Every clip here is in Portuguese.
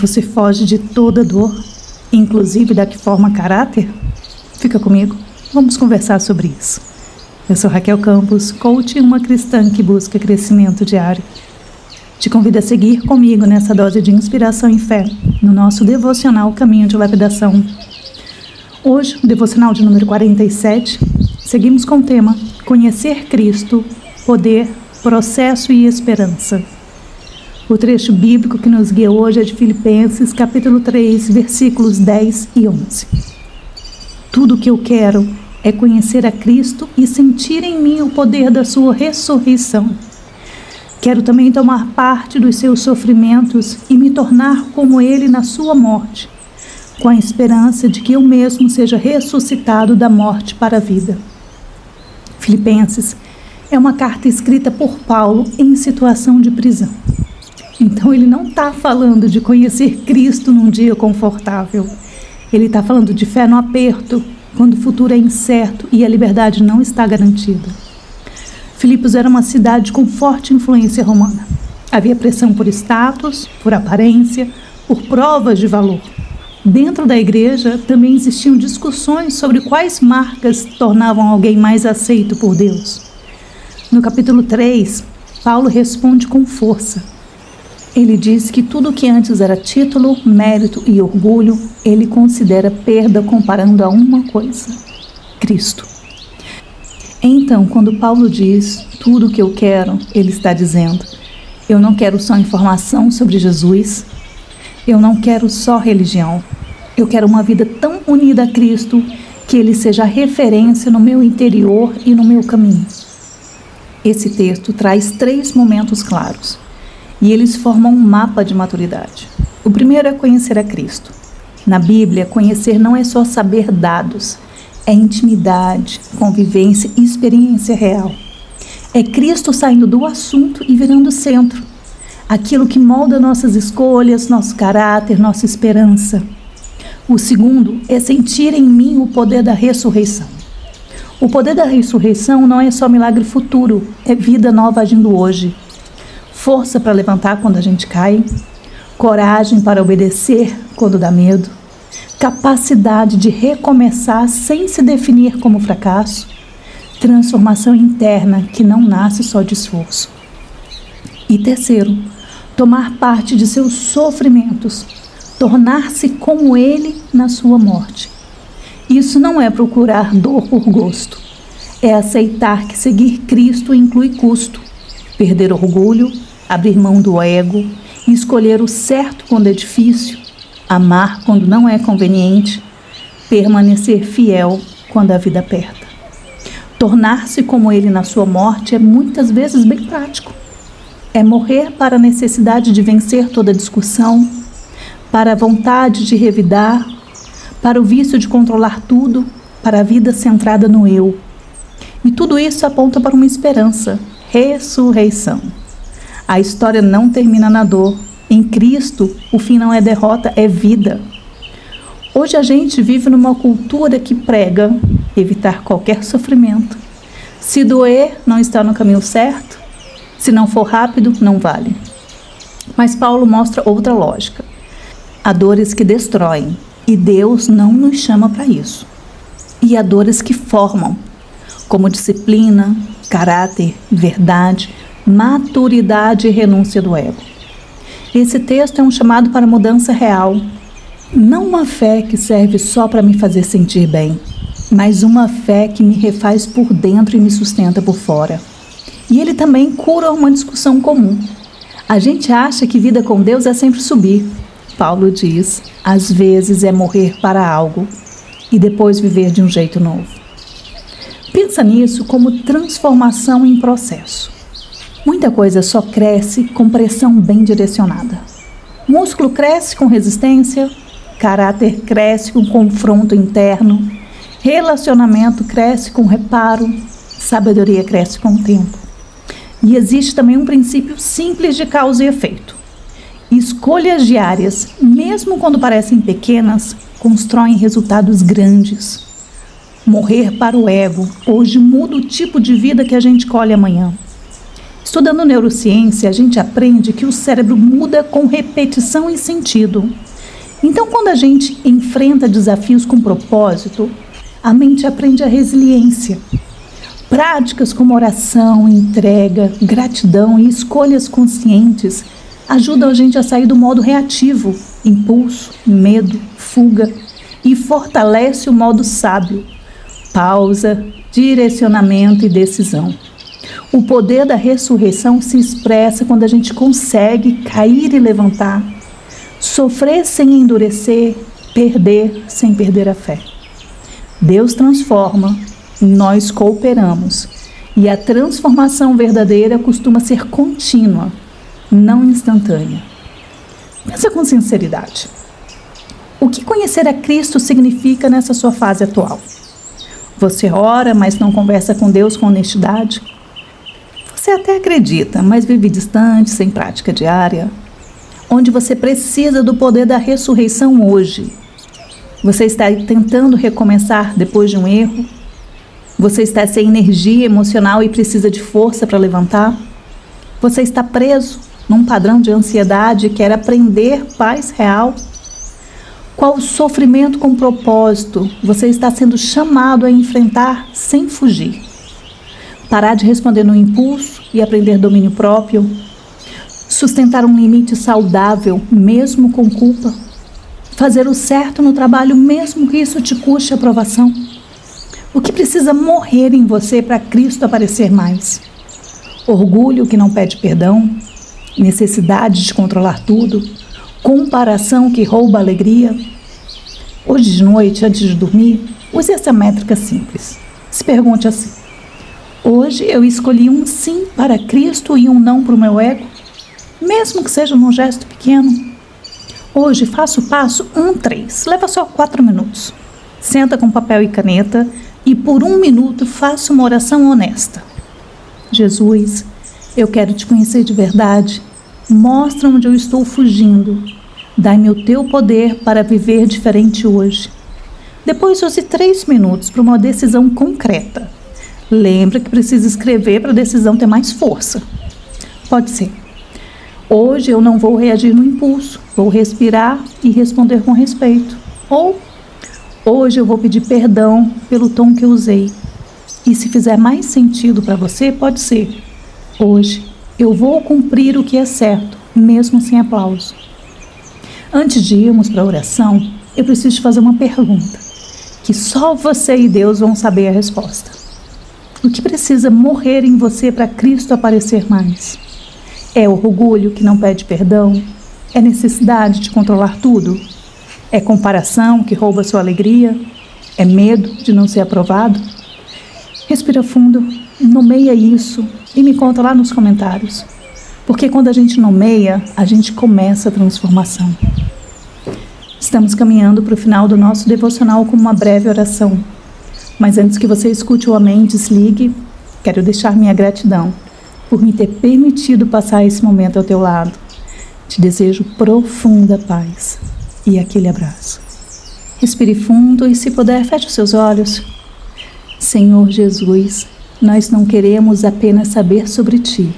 Você foge de toda dor, inclusive da que forma caráter? Fica comigo, vamos conversar sobre isso. Eu sou Raquel Campos, coach e uma cristã que busca crescimento diário. Te convido a seguir comigo nessa dose de inspiração e fé, no nosso devocional Caminho de Lapidação. Hoje, o devocional de número 47, seguimos com o tema Conhecer Cristo, Poder, Processo e Esperança. O trecho bíblico que nos guia hoje é de Filipenses, capítulo 3, versículos 10 e 11. Tudo o que eu quero é conhecer a Cristo e sentir em mim o poder da sua ressurreição. Quero também tomar parte dos seus sofrimentos e me tornar como ele na sua morte, com a esperança de que eu mesmo seja ressuscitado da morte para a vida. Filipenses é uma carta escrita por Paulo em situação de prisão. Então ele não está falando de conhecer Cristo num dia confortável. Ele está falando de fé no aperto, quando o futuro é incerto e a liberdade não está garantida. Filipos era uma cidade com forte influência romana. Havia pressão por status, por aparência, por provas de valor. Dentro da igreja também existiam discussões sobre quais marcas tornavam alguém mais aceito por Deus. No capítulo 3, Paulo responde com força. Ele diz que tudo que antes era título, mérito e orgulho, ele considera perda comparando a uma coisa: Cristo. Então, quando Paulo diz tudo o que eu quero, ele está dizendo: eu não quero só informação sobre Jesus, eu não quero só religião, eu quero uma vida tão unida a Cristo que ele seja referência no meu interior e no meu caminho. Esse texto traz 3 momentos claros. E eles formam um mapa de maturidade. O primeiro é conhecer a Cristo. Na Bíblia, conhecer não é só saber dados, é intimidade, convivência e experiência real. É Cristo saindo do assunto e virando centro. Aquilo que molda nossas escolhas, nosso caráter, nossa esperança. O segundo é sentir em mim o poder da ressurreição. O poder da ressurreição não é só milagre futuro, é vida nova agindo hoje. Força para levantar quando a gente cai, coragem para obedecer quando dá medo, capacidade de recomeçar sem se definir como fracasso, transformação interna que não nasce só de esforço. E terceiro, tomar parte de seus sofrimentos, tornar-se como ele na sua morte. Isso não é procurar dor por gosto, é aceitar que seguir Cristo inclui custo, perder orgulho, abrir mão do ego, escolher o certo quando é difícil, amar quando não é conveniente, permanecer fiel quando a vida aperta. Tornar-se como ele na sua morte é muitas vezes bem prático. É morrer para a necessidade de vencer toda discussão, para a vontade de revidar, para o vício de controlar tudo, para a vida centrada no eu. E tudo isso aponta para uma esperança: ressurreição. A história não termina na dor. Em Cristo, o fim não é derrota, é vida. Hoje a gente vive numa cultura que prega evitar qualquer sofrimento. Se doer, não está no caminho certo. Se não for rápido, não vale. Mas Paulo mostra outra lógica. Há dores que destroem, e Deus não nos chama para isso. E há dores que formam, como disciplina, caráter, verdade, maturidade e renúncia do ego. Esse texto é um chamado para mudança real. Não uma fé que serve só para me fazer sentir bem, mas uma fé que me refaz por dentro e me sustenta por fora. E ele também cura uma discussão comum. A gente acha que vida com Deus é sempre subir. Paulo diz, às vezes é morrer para algo e depois viver de um jeito novo. Pensa nisso como transformação em processo. Muita coisa só cresce com pressão bem direcionada. Músculo cresce com resistência, caráter cresce com confronto interno, relacionamento cresce com reparo, sabedoria cresce com o tempo. E existe também um princípio simples de causa e efeito. Escolhas diárias, mesmo quando parecem pequenas, constroem resultados grandes. Morrer para o ego hoje muda o tipo de vida que a gente colhe amanhã. Estudando neurociência, a gente aprende que o cérebro muda com repetição e sentido. Então, quando a gente enfrenta desafios com propósito, a mente aprende a resiliência. Práticas como oração, entrega, gratidão e escolhas conscientes ajudam a gente a sair do modo reativo, impulso, medo, fuga, e fortalece o modo sábio, pausa, direcionamento e decisão. O poder da ressurreição se expressa quando a gente consegue cair e levantar, sofrer sem endurecer, perder sem perder a fé. Deus transforma, nós cooperamos, e a transformação verdadeira costuma ser contínua, não instantânea. Pensa com sinceridade. O que conhecer a Cristo significa nessa sua fase atual? Você ora, mas não conversa com Deus com honestidade? Você até acredita, mas vive distante, sem prática diária? Onde você precisa do poder da ressurreição hoje? Você está tentando recomeçar depois de um erro? Você está sem energia emocional e precisa de força para levantar? Você está preso num padrão de ansiedade e quer aprender paz real? Qual sofrimento com propósito você está sendo chamado a enfrentar sem fugir? Parar de responder no impulso e aprender domínio próprio? Sustentar um limite saudável, mesmo com culpa? Fazer o certo no trabalho, mesmo que isso te custe aprovação? O que precisa morrer em você para Cristo aparecer mais? Orgulho que não pede perdão? Necessidade de controlar tudo? Comparação que rouba a alegria? Hoje de noite, antes de dormir, use essa métrica simples. Se pergunte assim: hoje eu escolhi um sim para Cristo e um não para o meu ego? Mesmo que seja num gesto pequeno. Hoje faço o passo 1-3, leva só 4 minutos. Senta com papel e caneta e por 1 minuto faça uma oração honesta. Jesus, eu quero te conhecer de verdade. Mostra onde eu estou fugindo. Dai-me o teu poder para viver diferente hoje. Depois use 3 minutos para uma decisão concreta. Lembra que precisa escrever para a decisão ter mais força. Pode ser: hoje eu não vou reagir no impulso, vou respirar e responder com respeito. Ou: hoje eu vou pedir perdão pelo tom que eu usei. E se fizer mais sentido para você, pode ser: hoje eu vou cumprir o que é certo, mesmo sem aplauso. Antes de irmos para a oração, eu preciso te fazer uma pergunta, que só você e Deus vão saber a resposta. O que precisa morrer em você para Cristo aparecer mais? É orgulho que não pede perdão? É necessidade de controlar tudo? É comparação que rouba sua alegria? É medo de não ser aprovado? Respira fundo, nomeia isso e me conta lá nos comentários. Porque quando a gente nomeia, a gente começa a transformação. Estamos caminhando para o final do nosso devocional com uma breve oração. Mas antes que você escute o amém, desligue, quero deixar minha gratidão por me ter permitido passar esse momento ao teu lado. Te desejo profunda paz e aquele abraço. Respire fundo e, se puder, feche os seus olhos. Senhor Jesus, nós não queremos apenas saber sobre Ti.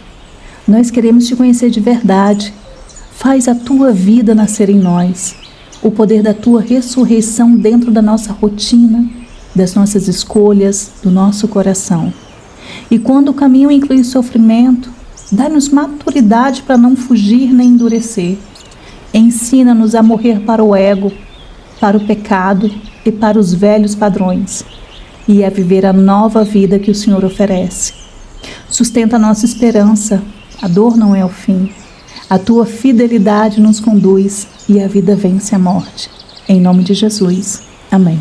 Nós queremos Te conhecer de verdade. Faz a Tua vida nascer em nós. O poder da Tua ressurreição dentro da nossa rotina, das nossas escolhas, do nosso coração. E quando o caminho inclui sofrimento, dá-nos maturidade para não fugir nem endurecer. Ensina-nos a morrer para o ego, para o pecado e para os velhos padrões, e a viver a nova vida que o Senhor oferece. Sustenta a nossa esperança, a dor não é o fim. A Tua fidelidade nos conduz e a vida vence a morte. Em nome de Jesus. Amém.